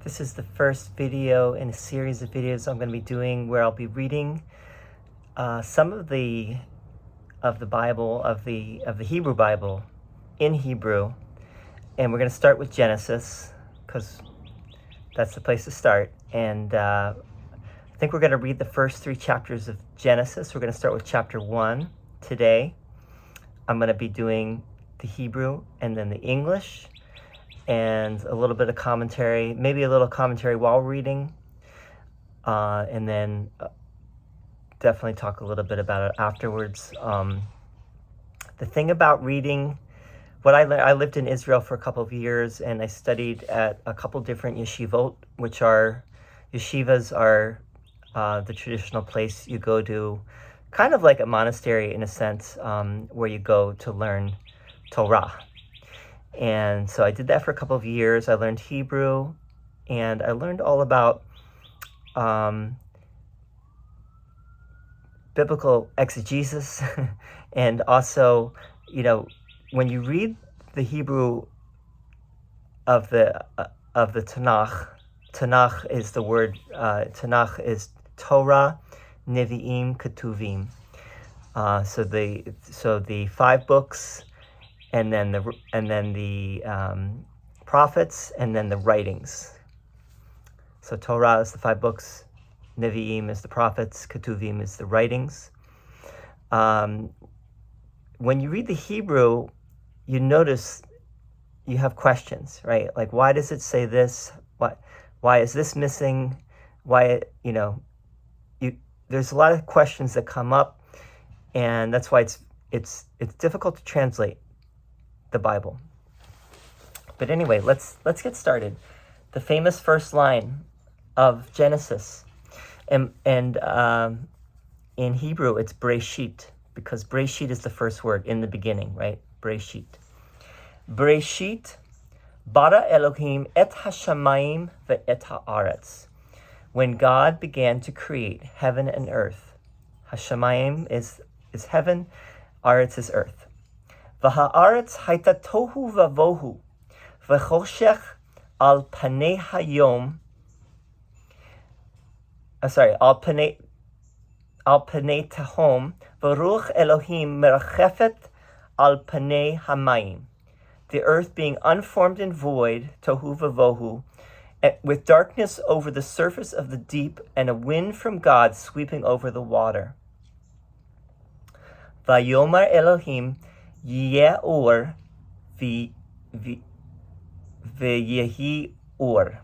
This is the first video in a series of videos I'm going to be doing where I'll be reading some of the Bible, of the Hebrew Bible in Hebrew. And we're going to start with Genesis because that's the place to start. And I think we're going to read the first 3 chapters of Genesis. We're going to start with chapter 1 today. I'm going to be doing the Hebrew and then the English and a little bit of commentary, maybe a little commentary while reading, and then definitely talk a little bit about it afterwards. The thing about reading, what I lived in Israel for a couple of years, and I studied at a couple different yeshivot, which are, yeshivas are the traditional place you go to, kind of like a monastery in a sense, where you go to learn Torah. And so I did that for a couple of years. I learned Hebrew, and I learned all about biblical exegesis. And also, when you read the Hebrew of the Tanakh, Tanakh is the word, Tanakh is Torah, Nevi'im, Ketuvim. So the 5 books, and then the prophets, and then the writings. So Torah is the 5 books, Nevi'im is the prophets, Ketuvim is the writings. When you read the Hebrew, you notice you have questions, right? Like, why does it say this? Why is this missing? Why, there's a lot of questions that come up, and that's why it's difficult to translate the Bible. But anyway, let's get started. The famous first line of Genesis, and in Hebrew it's Breshit, because Breshit is the first word, in the beginning, right? Breshit. Breshit bara Elohim et hashamayim ve'et haaretz. When God began to create heaven and earth. Hashamayim is heaven, Aretz is earth. V'haaretz hayta tohu vavohu v'choshech al panei hayom. Al panei tahom v'ruach Elohim merachefet al panei hamayim. The earth being unformed and void, tohu vavohu, with darkness over the surface of the deep, and a wind from God sweeping over the water. Vayomar Elohim Yeh or v'yehi or.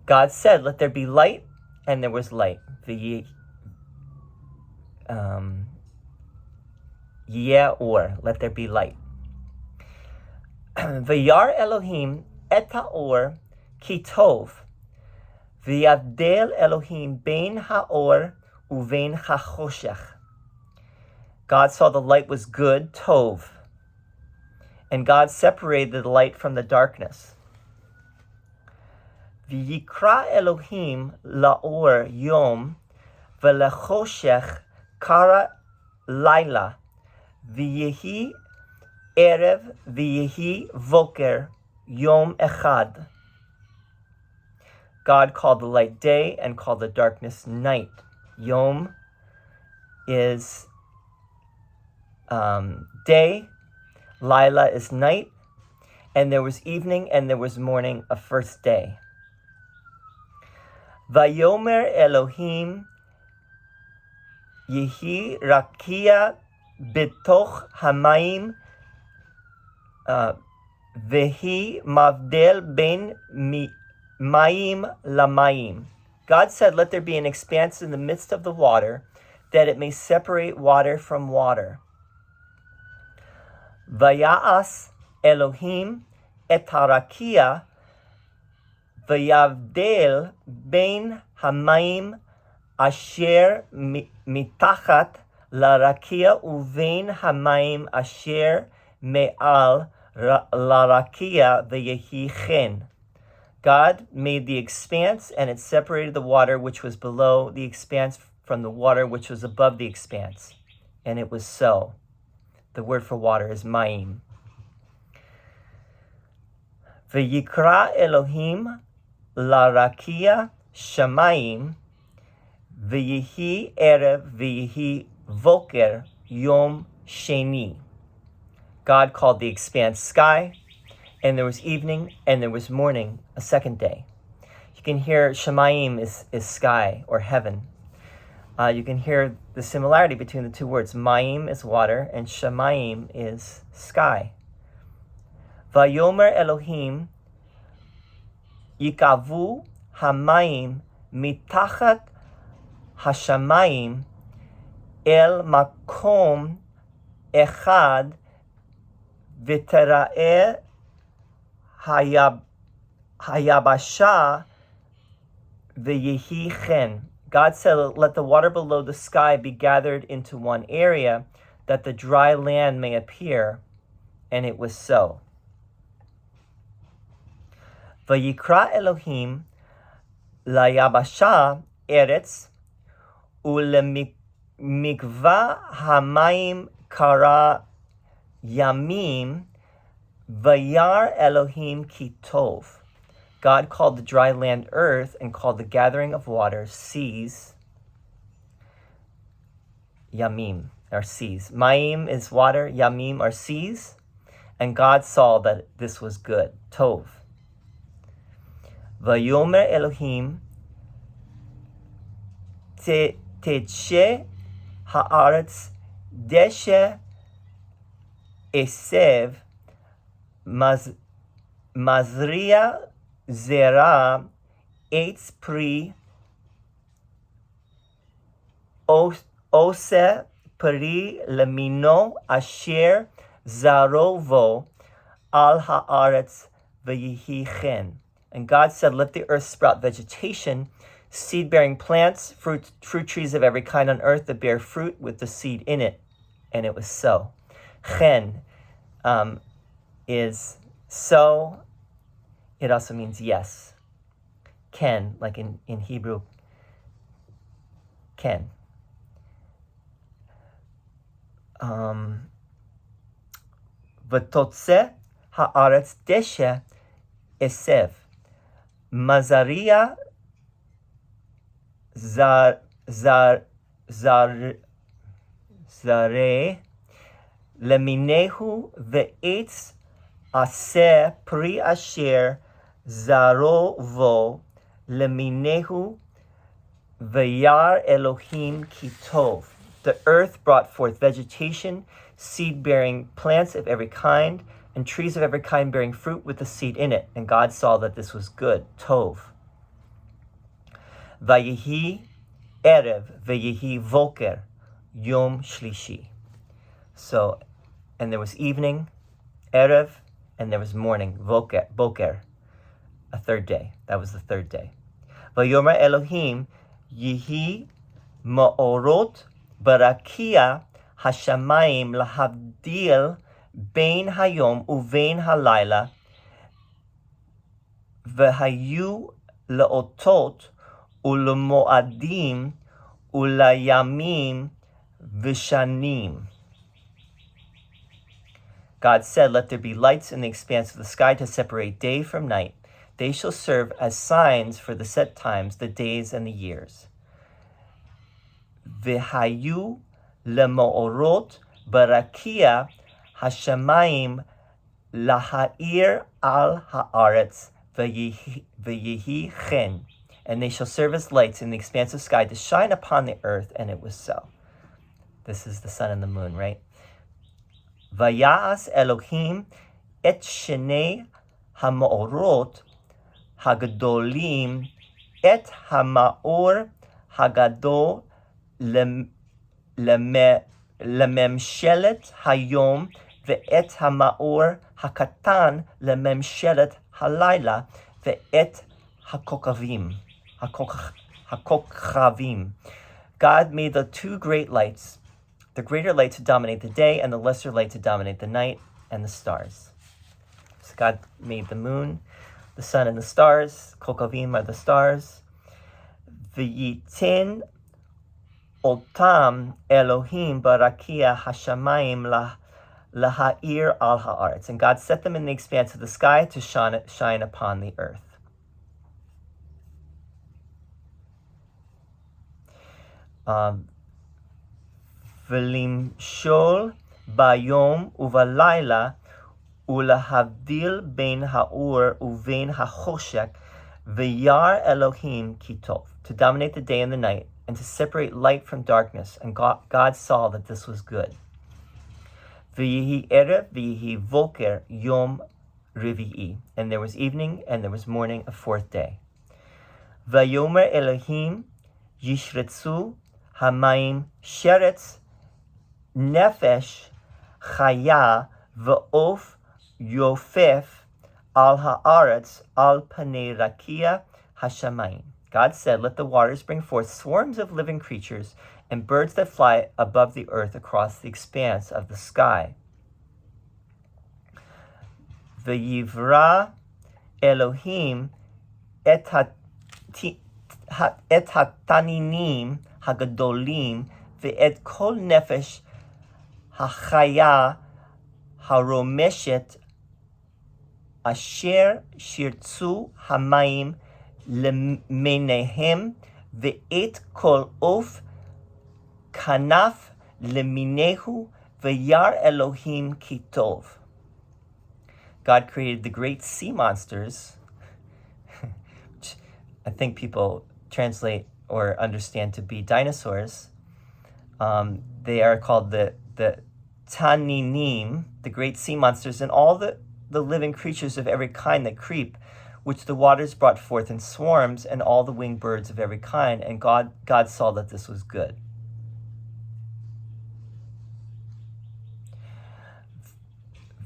God said, "Let there be light," and there was light. Yeh or, let there be light. V'yar Elohim et haor ki tov, v'yavdel Elohim bein haor uvein hachoshech. God saw the light was good, tov, and God separated the light from the darkness. V'yikra Elohim laor yom, v'lechoshech kara laila, v'yehi erev, v'yehi voker, yom echad. God called the light day and called the darkness night. Yom is day, Lila is night, and there was evening and there was morning, a first day. Vayomer Elohim Yehi Rakia Betoch Hamayim Vehi Mavdel Ben Mayim Lamayim. God said, "Let there be an expanse in the midst of the water, that it may separate water from water." Vaya'as Elohim et harakia vayavdel bein hamayim asher mitachat larakia uvein hamayim asher me'al larakia vayehi chen. God made the expanse, and it separated the water which was below the expanse from the water which was above the expanse. And it was so. The word for water is mayim. V'yikra Elohim larakia shamayim v'yihi erev v'yihi voker yom sheni. God called the expanse sky, and there was evening, and there was morning, a second day. You can hear shamayim is sky or heaven. You can hear the similarity between the two words. Mayim is water, and shamayim is sky. Vayomer Elohim yikavu hamayim mitachat hashamayim el makom echad v'tera'eh hayabasha v'yehi chen. God said, let the water below the sky be gathered into one area, that the dry land may appear. And it was so. Vayikra Elohim layabasha eretz ulemikva hamayim kara yamim vayar Elohim ki tov. God called the dry land earth and called the gathering of waters seas. Yamim are seas. Mayim is water, yamim are seas. And God saw that this was good. Tov. Vayomer Elohim teche haaretz deshe esev mazria zera eitz pri ose pri lemino asher zarovo al haaretz v'yihi chen. And God said, let the earth sprout vegetation, seed-bearing plants, fruit trees of every kind on earth that bear fruit with the seed in it. And it was so. Chen is so. It also means yes. Ken, like in Hebrew, ken. V'totze haaretz deshe esev. Mazaria zare leminehu ve'etz aseh pri asher zarovo leminehu vayar Elohim ki tov. The earth brought forth vegetation, seed-bearing plants of every kind, and trees of every kind bearing fruit with the seed in it. And God saw that this was good. Tov. Vayehi erev veyehi voker yom shlishi. So, and there was evening, erev, and there was morning, boker, a third day. That was the third day. Vayomer Elohim yihi ma'orot barakia hashamayim lahavdil bein hayom uvein halayla v'hayu leotot ulemoadim ulayamim v'shanim. God said, let there be lights in the expanse of the sky to separate day from night. They shall serve as signs for the set times, the days and the years. V'hayu lemoorot barakia hashamayim laha'ir al haaretz v'yehi chen. And they shall serve as lights in the expanse of sky to shine upon the earth, and it was so. This is the sun and the moon, right? Vayas Elohim et shnei ha'maorot hagadolim et ha'maor hagadol lememshelet hayom ve'et ha'maor hakatan lememshelet halayla ve'et hakokavim. God made the two great lights, the greater light to dominate the day and the lesser light to dominate the night and the stars. So God made the moon, the sun, and the stars. Kokavim are the stars. V'yitin otam Elohim barakia hashamayim laha'ir al ha'aretz. And God set them in the expanse of the sky to shine upon the earth. V'limshol bayom uvalayla ulahavdil ben ha'ur uvein ha'choshek v'yar Elohim kitov. To dominate the day and the night, and to separate light from darkness. And God saw that this was good. V'yihi erev v'yihi voker yom revi'i. And there was evening and there was morning, a fourth day. V'yomer Elohim yishretzu hamayim sheretz nefesh chaya v'of yofef al haaretz al panei rakia hashamayim. God said, let the waters bring forth swarms of living creatures and birds that fly above the earth across the expanse of the sky. V'yivra Elohim et hataninim hagadolim ve'et kol nefesh hachaya haromeshet asher shirtzu hamayim lemenehem ve'et kol of kanaf leminehu ve'yar Elohim kitov. God created the great sea monsters, which I think people translate or understand to be dinosaurs. They are called the Taninim, the great sea monsters, and all the living creatures of every kind that creep, which the waters brought forth in swarms, and all the winged birds of every kind. And God saw that this was good.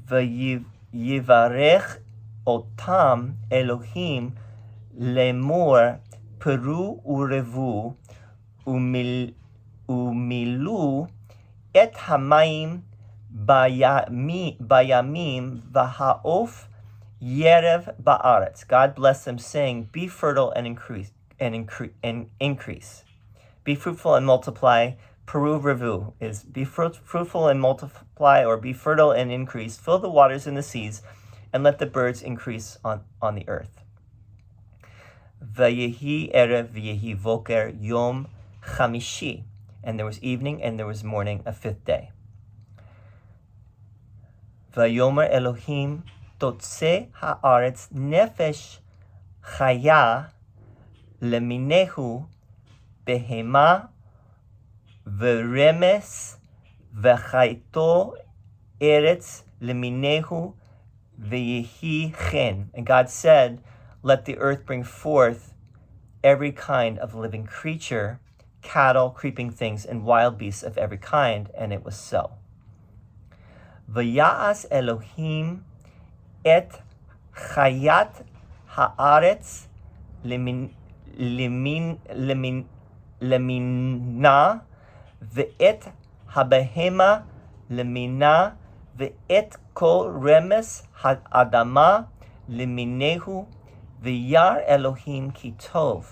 V'yivarech otam Elohim lemor peru urevu umilu et hamayim bayamim v'ha'of yerev ba'aretz. God blessed them, saying, be fertile and increase. Be fruitful and multiply. Peru revu is be fruitful and multiply, or be fertile and increase. Fill the waters in the seas, and let the birds increase on the earth. V'yehi erev v'yehi voker yom chamishi. And there was evening and there was morning, a fifth day. V'yomer Elohim totse haaretz nefesh chaya leminehu behema v'remes v'chayto eretz leminehu v'yehi chen. And God said, let the earth bring forth every kind of living creature, cattle, creeping things, and wild beasts of every kind. And it was so. V'ya'as Elohim et chayat haaretz lemina ve'et habehema lemina ve'et kol remes ha'adama leminehu ve'yar Elohim kitov.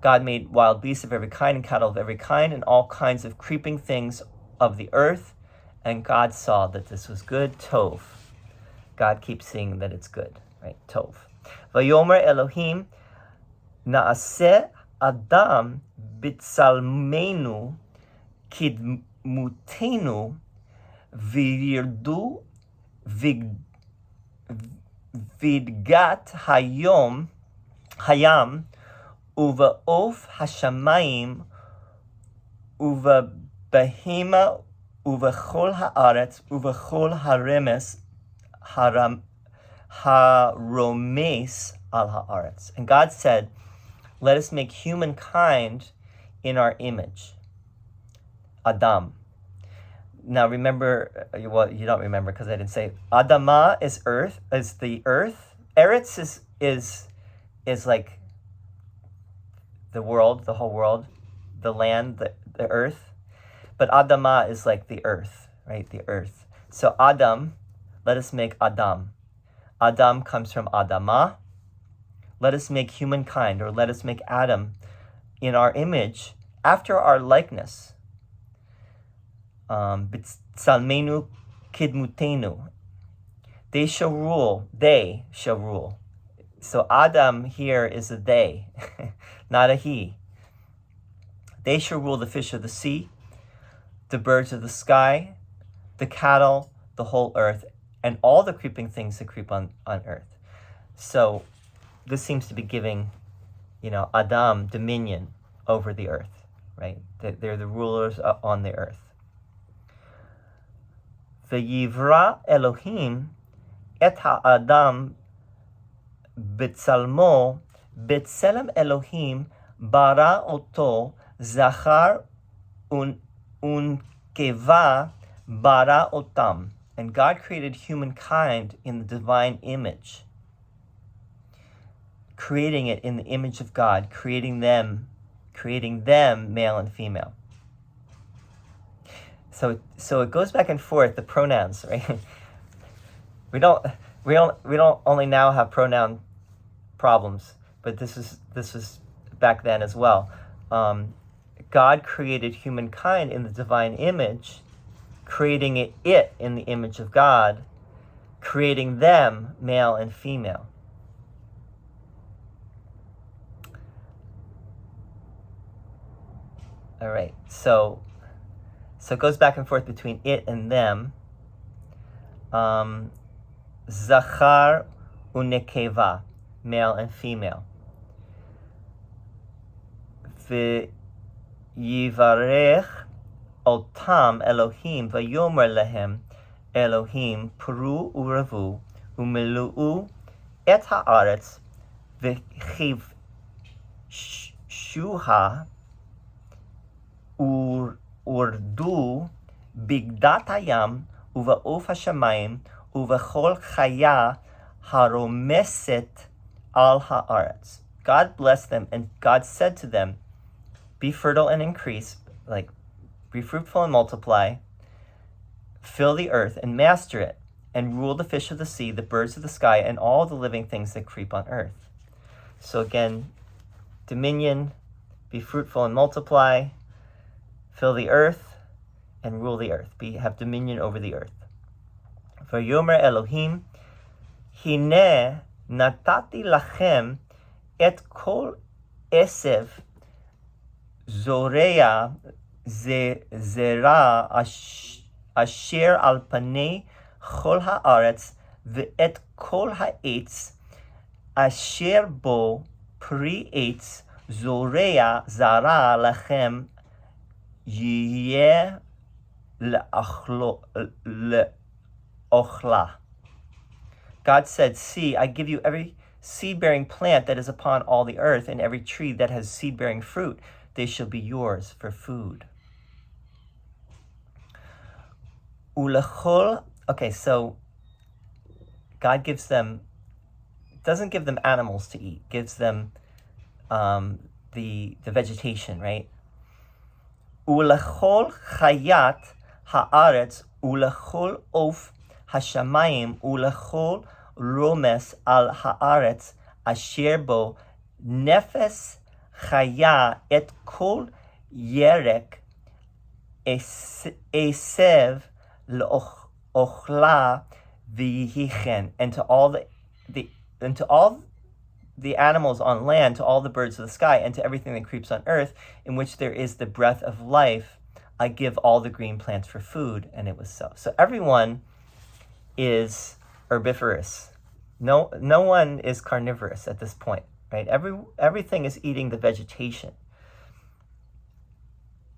God made wild beasts of every kind and cattle of every kind and all kinds of creeping things of the earth. And God saw that this was good. Tov. God keeps saying that it's good, right? Tov. Vayomer Elohim naaseh Adam b'tzalmenu kidmutenu v'yirdu vidgat hayam uva'of hashamayim uva'behema uva'chol haaretz uva'chol haremes haromes al haaretz. And God said, let us make humankind in our image. Adam. Now remember, well, you don't remember because I didn't say. Adama is earth, is the earth. Eretz is like the world, the whole world, the land, the earth. But Adama is like the earth, right? The earth. So Adam, let us make Adam. Adam comes from Adama. Let us make humankind, or let us make Adam in our image, after our likeness. B'tzalmenu kidmutenu. They shall rule. So Adam here is a they, not a he. They shall rule the fish of the sea, the birds of the sky, the cattle, the whole earth, and all the creeping things that creep on earth. So this seems to be giving, Adam dominion over the earth, right? They're the rulers on the earth. V'yivra Elohim et ha'adam b'tzalmo b'tzelem Elohim bara oto zachar unkeva bara otam. And God created humankind in the divine image, creating it in the image of God, creating them male and female. So it goes back and forth, the pronouns, right? We don't only now have pronoun problems, but this was back then as well. God created humankind in the divine image, creating it in the image of God, creating them male and female. All right, so it goes back and forth between it and them. Zachar unekeva, male and female. V'yivarech otam Elohim v'yomer lehem Elohim pru uravu umilu'u et haaretz v'chivshuha urdu bigdat hayam uva'uf hashamayim uva'chol chaya haromeset al haaretz. God blessed them, and God said to them, be fertile and increase, like be fruitful and multiply, fill the earth and master it, and rule the fish of the sea, the birds of the sky, and all the living things that creep on earth. So again, dominion, be fruitful and multiply, fill the earth, and rule the earth. Have dominion over the earth. Vayomer Elohim, hine natati lachem et kol esev zorea zera asher al panei chol haaretz ve'et kol ha'etz asher bo pri etz zorea zara lachem yeh le'ochla. God said, see, I give you every seed-bearing plant that is upon all the earth, and every tree that has seed-bearing fruit. They shall be yours for food. Ulechol. Okay, so God doesn't give them animals to eat, gives them the vegetation, right? Ulechol chayat haaretz ulechol of hashamayim ulechol romes al haaretz asher bo nefes chaya et kol yerek esev le'ochla v'yichen, and to all the animals on land, to all the birds of the sky, and to everything that creeps on earth, in which there is the breath of life, I give all the green plants for food. And it was so. So everyone is herbivorous. No one is carnivorous at this point, right? Everything is eating the vegetation.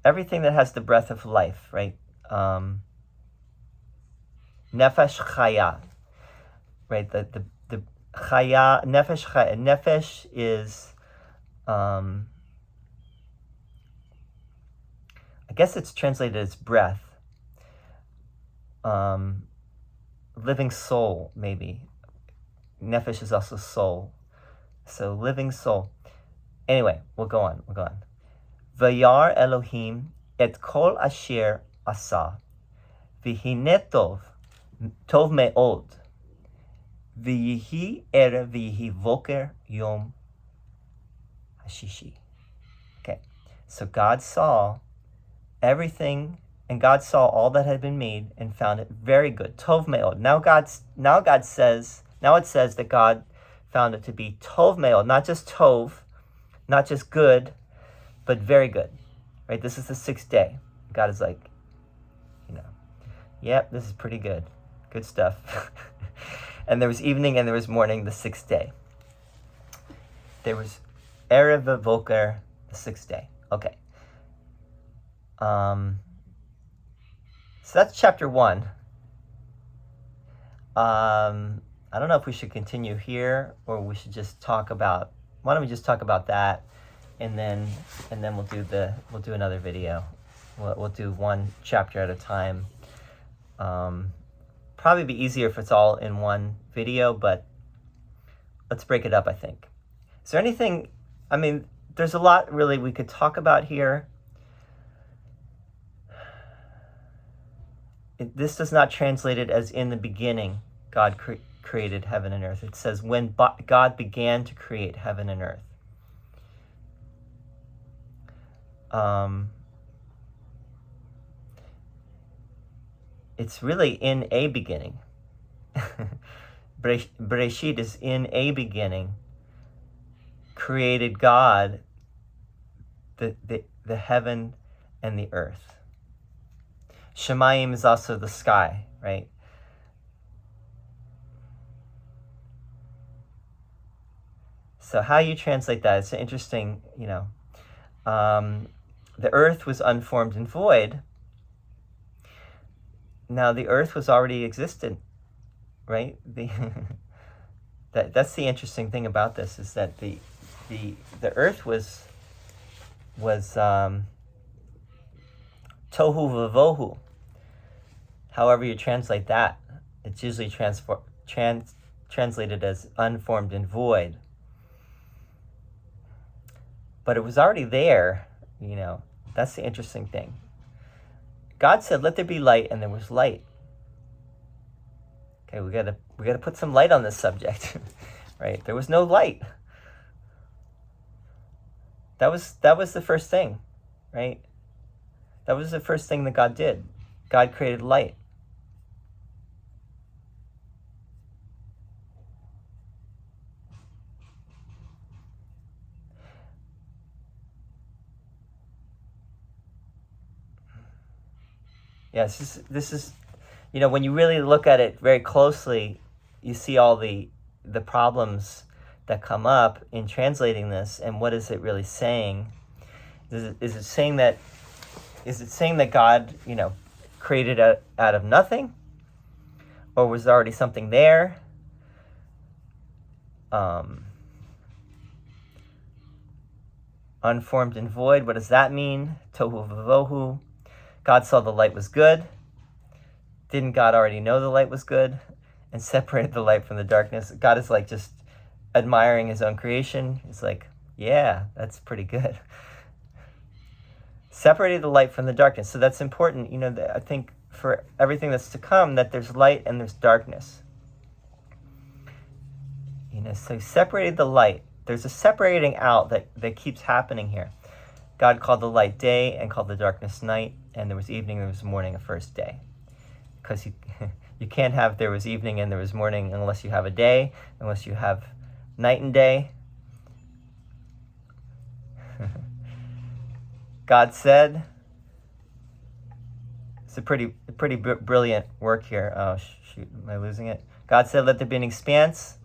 Everything that has the breath of life, right? Nefesh chaya, right? The chaya, nefesh chaya. Nefesh is, I guess it's translated as breath. Living soul, maybe. Nefesh is also soul. So living soul. Anyway, we'll go on. Vayar Elohim et kol asher asa. V'hine tov me'od. V'yihi erev v'yihi voker yom hashishi. Okay, so God saw everything And God saw all that had been made and found it very good. Tov me'od. Now it says that God found it to be tov me'od, not just tov, not just good, but very good. Right? This is the 6th day. God is like, yep, this is pretty good. Good stuff. And there was evening and there was morning, the 6th day. There was Erev Voker, the 6th day. Okay. So that's chapter 1. I don't know if we should continue here or we should just talk about. Why don't we just talk about that, and then we'll do another video. We'll do one chapter at a time. Probably be easier if it's all in one video, but let's break it up, I think. Is there anything, there's a lot really we could talk about here. This does not translate it as in the beginning, God created heaven and earth. It says when God began to create heaven and earth. It's really in a beginning. Bereshit is in a beginning. Created God the heaven and the earth. Shemayim is also the sky, right? So how you translate that, it's interesting, the earth was unformed and void. Now the earth was already existent, right? That's the interesting thing about this, is that the earth was tohu vavohu. However you translate that, it's usually translated as unformed and void. But it was already there, That's the interesting thing. God said, "Let there be light," and there was light. Okay, we gotta put some light on this subject, right? There was no light. That was the first thing, right? That was the first thing that God did. God created light. Yeah, this is, when you really look at it very closely, you see all the problems that come up in translating this, and what is it really saying? Is it saying that God, created out of nothing, or was there already something there? Unformed and void. What does that mean? Tohu vavohu. God saw the light was good. Didn't God already know the light was good and separated the light from the darkness? God is like just admiring his own creation. He's like, yeah, that's pretty good. Separated the light from the darkness. So that's important, I think for everything that's to come, that there's light and there's darkness. So he separated the light. There's a separating out that keeps happening here. God called the light day and called the darkness night, and there was evening, there was morning, a first day. Because you can't have there was evening and there was morning unless you have a day, unless you have night and day. God said, it's a pretty brilliant work here. Oh, shoot, am I losing it? God said, "Let there be an expanse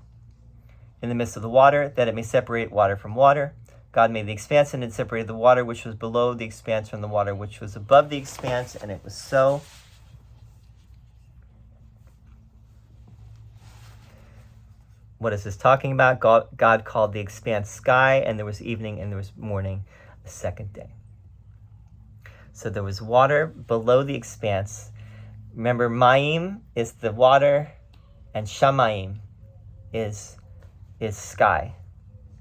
in the midst of the water, that it may separate water from water." God made the expanse, and it separated the water which was below the expanse from the water which was above the expanse, and it was so. What is this talking about? God called the expanse sky, and there was evening and there was morning, the second day. So there was water below the expanse. Remember, Mayim is the water, and Shamayim is sky.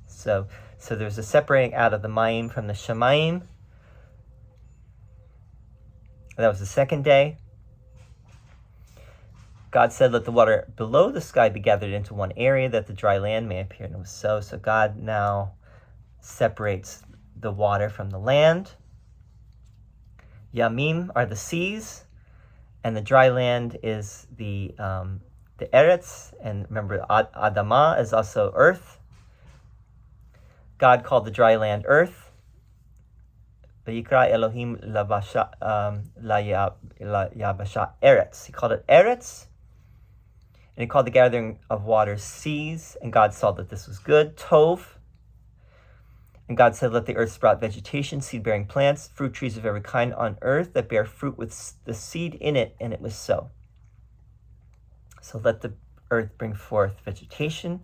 So there's a separating out of the Mayim from the Shamayim. That was the second day. God said, "Let the water below the sky be gathered into one area, that the dry land may appear." And it was so. So God now separates the water from the land. Yamim are the seas, and the dry land is the Eretz. And remember, Adamah is also earth. God called the dry land earth. Vayikra Elohim la yabasha Eretz. He called it Eretz. And he called the gathering of waters seas. And God saw that this was good. Tov. And God said, let the earth sprout vegetation, seed-bearing plants, fruit trees of every kind on earth that bear fruit with the seed in it. And it was so. So let the earth bring forth vegetation.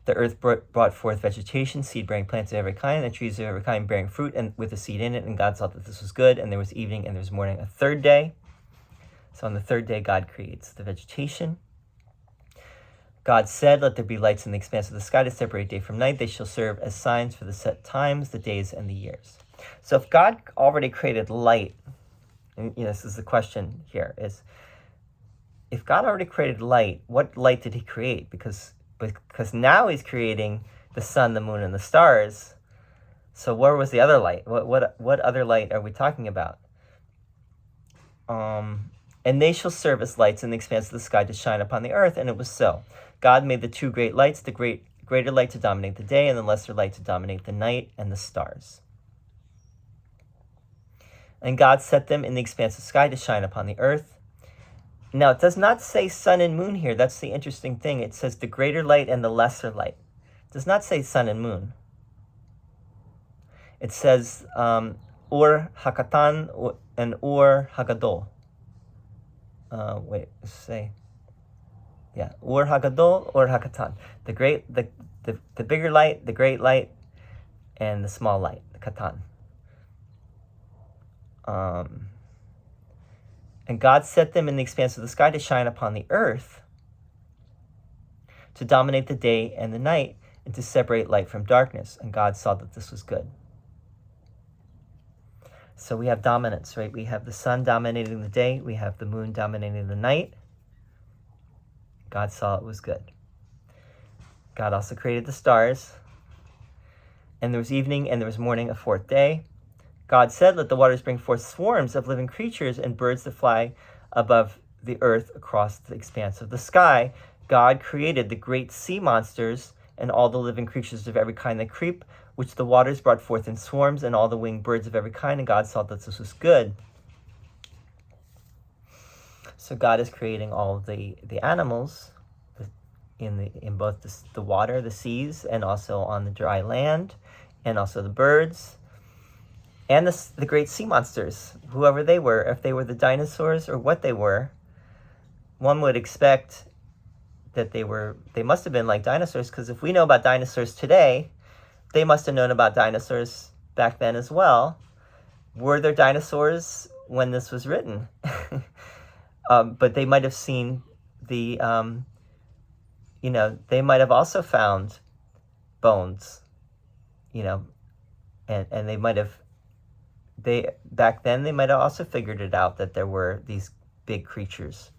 The earth brought forth vegetation, seed-bearing plants of every kind, and trees of every kind bearing fruit and with a seed in it. And God saw that this was good. And there was evening and there was morning, a third day. So on the third day, God creates the vegetation. God said, let there be lights in the expanse of the sky to separate day from night. They shall serve as signs for the set times, the days, and the years. So if God already created light, and this is the question here, is if God already created light, what light did he create? Because now he's creating the sun, the moon, and the stars. So where was the other light? What other light are we talking about? And they shall serve as lights in the expanse of the sky to shine upon the earth, and it was so. God made the two great lights, the greater light to dominate the day, and the lesser light to dominate the night and the stars. And God set them in the expanse of sky to shine upon the earth. Now, it does not say sun and moon here. That's the interesting thing. It says the greater light and the lesser light. It does not say sun and moon. It says Ur Hakatan and Ur Hagadol. Ur Hagadol, Ur Hakatan. The bigger light, the great light, and the small light, the Katan. And God set them in the expanse of the sky to shine upon the earth, to dominate the day and the night, and to separate light from darkness. And God saw that this was good. So we have dominance, right? We have the sun dominating the day. We have the moon dominating the night. God saw it was good. God also created the stars. And there was evening and there was morning, a fourth day. God said, let the waters bring forth swarms of living creatures and birds that fly above the earth across the expanse of the sky. God created the great sea monsters and all the living creatures of every kind that creep, which the waters brought forth in swarms, and all the winged birds of every kind. And God saw that this was good. So God is creating all of the animals in both the water, the seas, and also on the dry land, and also the birds. And the great sea monsters, whoever they were, if they were the dinosaurs or what they were, one would expect that they must have been like dinosaurs, because if we know about dinosaurs today, they must have known about dinosaurs back then as well. Were there dinosaurs when this was written? But they might have seen they might have also found bones, and they might have, back then they might have also figured it out that there were these big creatures,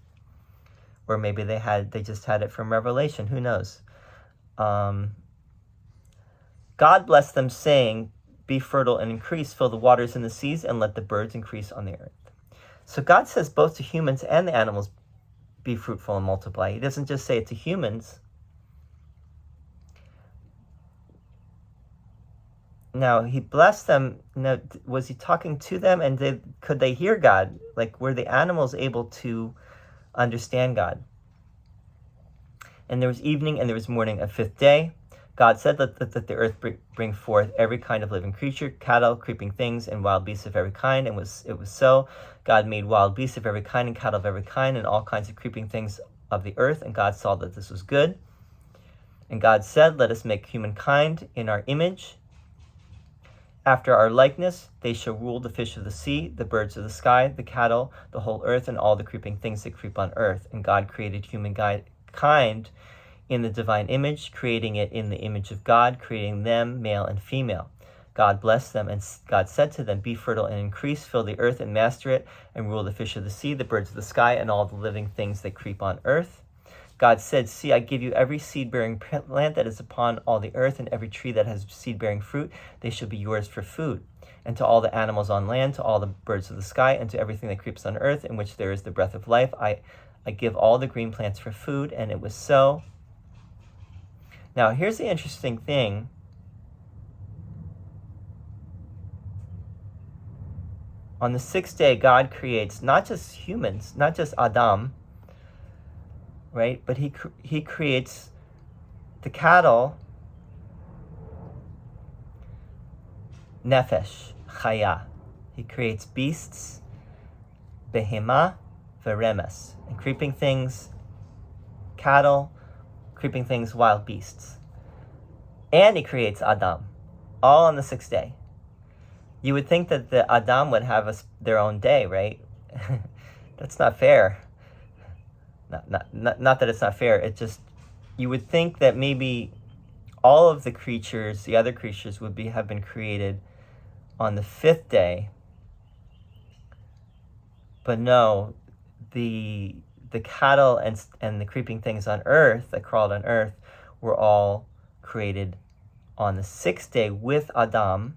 or maybe they just had it from Revelation. Who knows? God blessed them, saying, "Be fertile and increase, fill the waters in the seas, and let the birds increase on the earth." So God says both to humans and the animals, "Be fruitful and multiply." He doesn't just say it to humans. Now, he blessed them. Now, was he talking to them, and could they hear God? Like, were the animals able to understand God? And there was evening and there was morning, a fifth day. God said that the earth bring forth every kind of living creature, cattle, creeping things, and wild beasts of every kind. And it was so. God made wild beasts of every kind and cattle of every kind and all kinds of creeping things of the earth. And God saw that this was good. And God said, "Let us make humankind in our image. After our likeness, they shall rule the fish of the sea, the birds of the sky, the cattle, the whole earth, and all the creeping things that creep on earth." And God created humankind in the divine image, creating it in the image of God, creating them male and female. God blessed them, and God said to them, "Be fertile and increase, fill the earth and master it, and rule the fish of the sea, the birds of the sky, and all the living things that creep on earth." God said, "See, I give you every seed-bearing plant that is upon all the earth, and every tree that has seed-bearing fruit. They shall be yours for food. And to all the animals on land, to all the birds of the sky, and to everything that creeps on earth, in which there is the breath of life, I give all the green plants for food." And it was so. Now, here's the interesting thing. On the sixth day, God creates not just humans, not just Adam, right? But he creates the cattle, nefesh, chaya. He creates beasts, behema, veremes, and creeping things, cattle, creeping things, wild beasts. And he creates Adam, all on the sixth day. You would think that the Adam would have their own day, right? That's not fair. Not that it's not fair. It just, you would think that maybe all of the creatures, the other creatures, have been created on the fifth day. But no, the cattle and the creeping things on earth that crawled on earth were all created on the sixth day with Adam.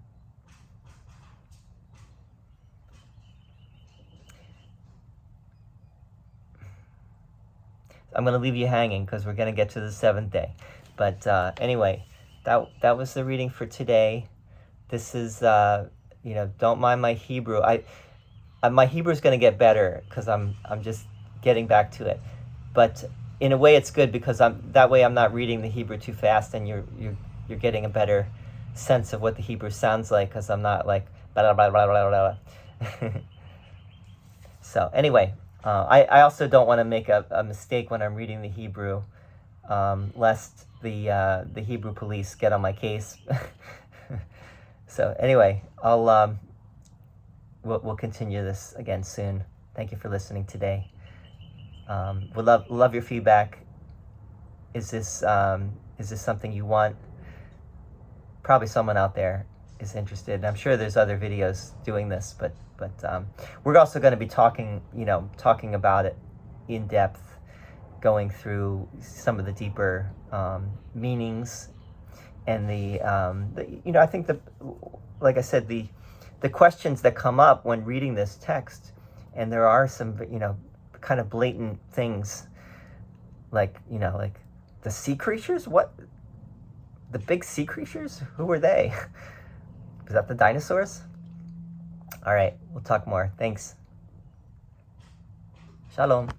I'm going to leave you hanging because we're going to get to the seventh day. But anyway, that was the reading for today. This is, don't mind my Hebrew. My Hebrew is going to get better because I'm just getting back to it. But in a way, it's good because that way I'm not reading the Hebrew too fast, and you're getting a better sense of what the Hebrew sounds like, because I'm not like blah, blah, blah, blah, blah. So anyway. I also don't want to make a mistake when I'm reading the Hebrew, lest the Hebrew police get on my case. So anyway, we'll continue this again soon. Thank you for listening today. We'll love your feedback. Is this something you want? Probably someone out there is interested. I'm sure there's other videos doing this, but we're also going to be talking about it in depth, going through some of the deeper meanings, and I think like I said, the questions that come up when reading this text, and there are some kind of blatant things, like the sea creatures. What? The big sea creatures? Who were they? Was that the dinosaurs? All right, we'll talk more. Thanks. Shalom.